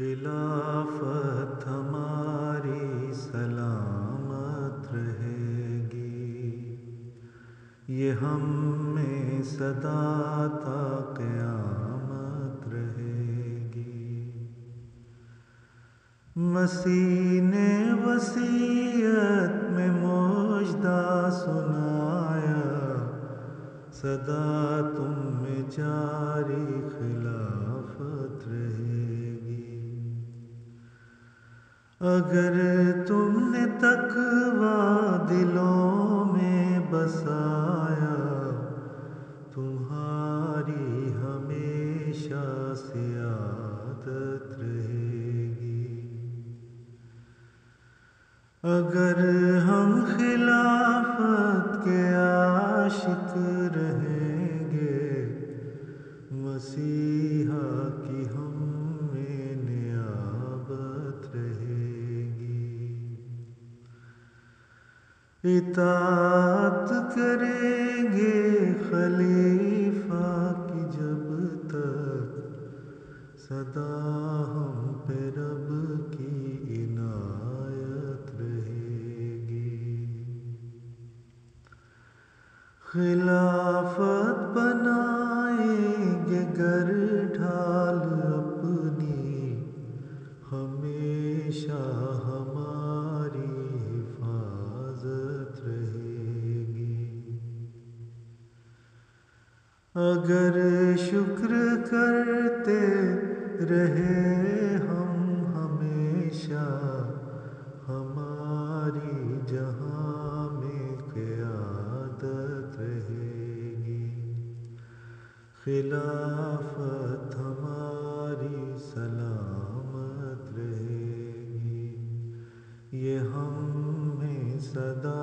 خلافت ہماری سلامت رہے گی، یہ ہم میں سدا تا قیامت رہے گی۔ مسیح نے وصیت میں مژدہ سنایا، سدا تم میں جاری خلافت رہے گی۔ اگر تم نے تقویٰ دلوں میں بسایا، تمہاری ہمیشہ سیادت رہے گی۔ اگر ہم خلافت کے عاشق رہیں گے، مسیحا کی ہم میں نیابت رہے گی۔ اطاعت کریں گے خلیفہ کی جب تک، سدا ہم پہ رب کی عنایت رہے گی۔ خلافت بنائیں گے گر ڈھال اپنی، ہمیشہ ہماری حفاظت رہے گی۔ اگر شکر کرتے رہے ہم ہمیشہ، ہماری جہاں میں قیادت رہے گی۔ خلافت ہماری سلامت رہے گی، یہ ہم میں سدا